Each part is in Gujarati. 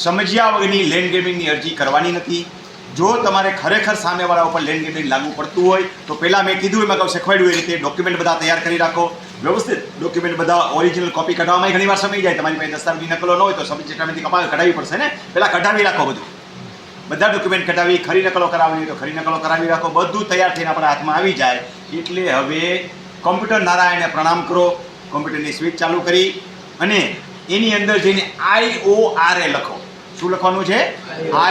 સમજ્યા વગરની લેન્ડ ગ્રેબિંગની અરજી કરવાની નથી. જો તમારે ખરેખર સામેવાળા ઉપર લેન્ડ ગ્રેબિંગ લાગુ પડતું હોય તો પહેલાં મેં કીધું એમાં કહું શીખવાડ્યું એ રીતે ડોક્યુમેન્ટ બધા તૈયાર કરી રાખો. વ્યવસ્થિત ડોક્યુમેન્ટ બધા ઓરિજિનલ કોપી કઢાવવામાં ઘણી વાર સમય જાય. તમારી પાસે દસ્તાવેજની નકલો ન હોય તો સબ ચેટામાંથી કઢાવવી પડશે ને. પહેલાં કઢાવી રાખો બધું. બધા ડોક્યુમેન્ટ કઢાવી ખરી નકલો કરાવવી હોય તો ખરી નકલો કરાવી રાખો. બધું તૈયાર થઈને આપણા હાથમાં આવી જાય એટલે હવે કોમ્પ્યુટર નારાયણને પ્રણામ કરો. કોમ્પ્યુટરની સ્વિચ ચાલુ કરી અને એની અંદર જઈને IORA લખો. શું લખવાનું છે?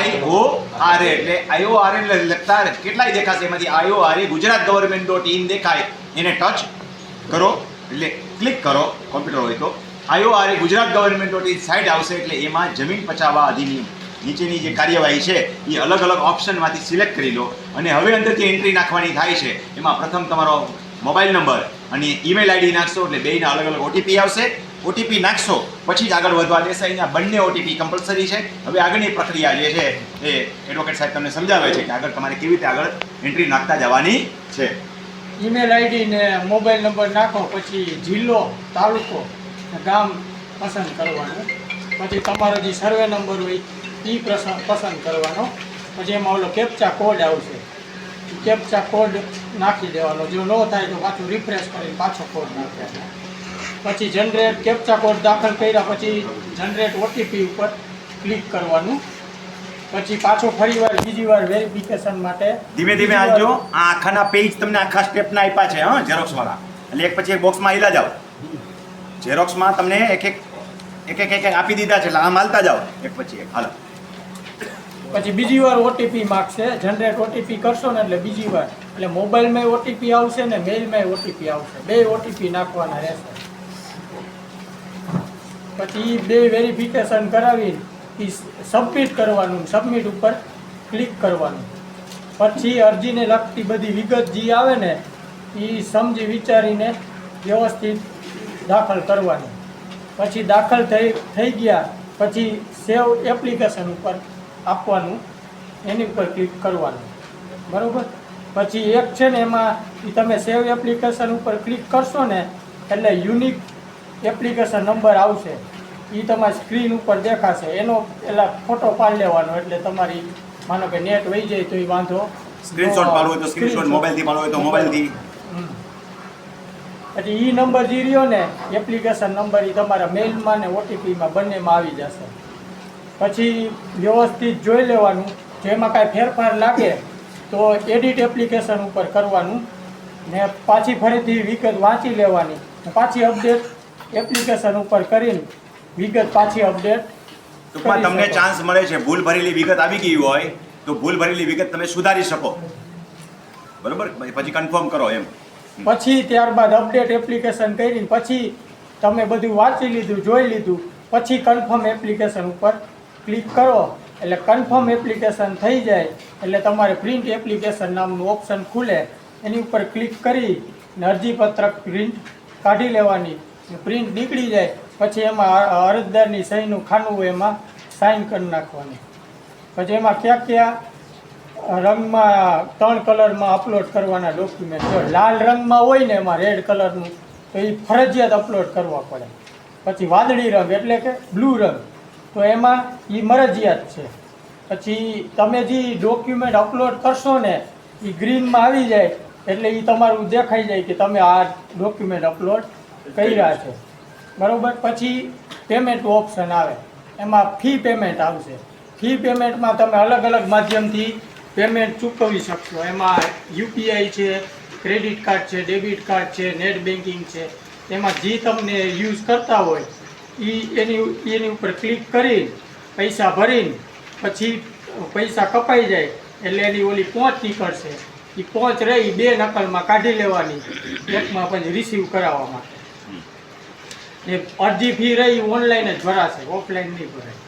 IORA. એટલે IORA લખતા કેટલાય દેખાશે એમાંથી IORA gujaratgovernment.in દેખાય એને ટચ કરો એટલે ક્લિક કરો કોમ્પ્યુટર હોય તો. IORA gujaratgovernment.in સાઇડ આવશે એટલે એમાં જમીન પચાવવા અધિનિયમ નીચેની જે કાર્યવાહી છે એ અલગ અલગ ઓપ્શનમાંથી સિલેક્ટ કરી લો અને હવે અંદર જે એન્ટ્રી નાખવાની થાય છે એમાં પ્રથમ તમારો મોબાઈલ નંબર અને ઈમેલ આઈડી નાખશો એટલે બેયના અલગ અલગ ઓટીપી આવશે. ઓટીપી નાખશો પછી જ આગળ વધવા દેશે. અહીંયા બંને ઓટીપી કમ્પલસરી છે. હવે આગળની પ્રક્રિયા જે છે એ એડવોકેટ સાહેબ તમને સમજાવે છે કે આગળ તમારે કેવી રીતે આગળ એન્ટ્રી નાખતા જવાની છે. ઈમેલ આઈડી ને મોબાઈલ નંબર નાખો, પછી જિલ્લો, તાલુકો, ગામ પસંદ કરવાનું, પછી તમારો જે સર્વે નંબર હોય એ પસંદ કરવાનો, પછી એમાં ઓલો કેપ્ચા કોડ આવશે, કેપ્ચા કોડ નાખી દેવાનો. જો ન થાય તો પાછું રિફ્રેશ કરીને પાછો કોડ નાખવાનો. પછી જનરેટ કેપ્ચા કોડ દાખલ કર્યા પછી જનરેટ ઓટીપી ઉપર ક્લિક કરવાનું. પછી પાછો ફરીવાર બીજી વાર વેરિફિકેશન માટે ધીમે ધીમે આવજો. આ આખાના પેજ તમને આખા સ્ટેપના આપ્યા છે ઝેરોક્સવાળા. એટલે એક પછી એક બોક્સમાં હિલા જાઓ. ઝેરોક્સમાં તમને એક આપી દીધા છે એટલે આમ હાલતા જાઓ એક પછી એક. હાલો. પછી બીજી વાર ઓટીપી માગશે. જનરેટ ઓટીપી કરશો ને એટલે બીજી વાર એટલે મોબાઈલમાં ઓટીપી આવશે ને મેઇલમાં ઓટીપી આવશે. બે ઓટીપી નાખવાના રહેશે. પછી બે વેરિફિકેશન કરાવી સબમિટ કરવાનું. સબમિટ ઉપર ક્લિક કરવાનું. પછી અરજીને લગતી બધી વિગત જે આવે ને એ સમજી વિચારીને વ્યવસ્થિત દાખલ કરવાની. પછી દાખલ થઈ ગયા પછી સેવ એપ્લિકેશન ઉપર આપવાનું, એની ઉપર ક્લિક કરવાનું. બરાબર. પછી એક છે ને એમાં તમે સેવ એપ્લિકેશન ઉપર ક્લિક કરશો ને એટલે યુનિક એપ્લિકેશન નંબર આવશે. એ તમારી સ્ક્રીન ઉપર દેખાશે. એનો પહેલાં ફોટો પાડી લેવાનો એટલે તમારી માનો કે નેટ વહી જાય તો એ વાંધો. સ્ક્રીનશોટ પાડવો હોય તો સ્ક્રીનશોટ, મોબાઈલથી પાડવો હોય તો મોબાઈલથી. પછી એ નંબર જે રહ્યો ને એપ્લિકેશન નંબર એ તમારા મેઇલમાં ને ઓટીપીમાં બંનેમાં આવી જશે. પછી વ્યવસ્થિત જોઈ લેવાનું. જેમાં કાંઈ ફેરફાર લાગે તો એડિટ એપ્લિકેશન ઉપર કરવાનું ને પાછી ફરીથી વિગત વાંચી લેવાની. પાછી અપડેટ એપ્લિકેશન ઉપર કરીને વિગત પાછી અપડેટ. ટૂંકમાં તમને ચાન્સ મળે છે ભૂલ ભરેલી વિગત આવી ગઈ હોય તો ભૂલ ભરેલી વિગત તમે સુધારી શકો. બરોબર. પછી કન્ફર્મ કરો એમ. પછી ત્યારબાદ અપડેટ એપ્લિકેશન કરીને પછી તમે બધું વાંચી લીધું, જોઈ લીધું, પછી કન્ફર્મ એપ્લિકેશન ઉપર ક્લિક કરો એટલે કન્ફર્મ એપ્લિકેશન થઈ જાય એટલે તમારે પ્રિન્ટ એપ્લિકેશન નામનું ઓપ્શન ખુલે. એની ઉપર ક્લિક કરી અરજીપત્રક પ્રિન્ટ કાઢી લેવાની. પ્રિન્ટ નીકળી જાય પછી એમાં અરજદારની સહીનું ખાનું હોય એમાં સાઇન કરી નાખવાની. પછી એમાં ક્યાં રંગમાં 3 કલરમાં અપલોડ કરવાના ડોક્યુમેન્ટ. જો લાલ રંગમાં હોય ને એમાં રેડ કલરનું તો એ ફરજિયાત અપલોડ કરવા પડે. પછી વાદળી રંગ એટલે કે બ્લુ રંગ તો એમાં એ મરજિયાત છે. પછી તમે જે ડોક્યુમેન્ટ અપલોડ કરશો ને એ ગ્રીનમાં આવી જાય એટલે એ તમારું દેખાઈ જાય કે તમે આ ડોક્યુમેન્ટ અપલોડ કર્યા છે. બરાબર. પછી પેમેન્ટ ઓપ્શન આવે. એમાં ફી પેમેન્ટ આવશે. ફી પેમેન્ટમાં તમે અલગ અલગ માધ્યમથી પેમેન્ટ ચૂકવી શકશો. એમાં યુપીઆઈ છે, ક્રેડિટ કાર્ડ છે, ડેબિટ કાર્ડ છે, નેટ બેન્કિંગ છે. એમાં જે તમને યુઝ કરતા હોય એની ઉપર ક્લિક કરી પૈસા ભરીને પછી પૈસા કપાઈ જાય એટલે એની ઓલી પહોંચ નીકળશે. એ પહોંચ રહી 2 નકલમાં કાઢી લેવાની, એકમાં પછી રિસીવ કરાવવા માટે. એ અરજી ફી રહી ઓનલાઈન જ ભરાશે, ઓફલાઈન નહીં ભરાય.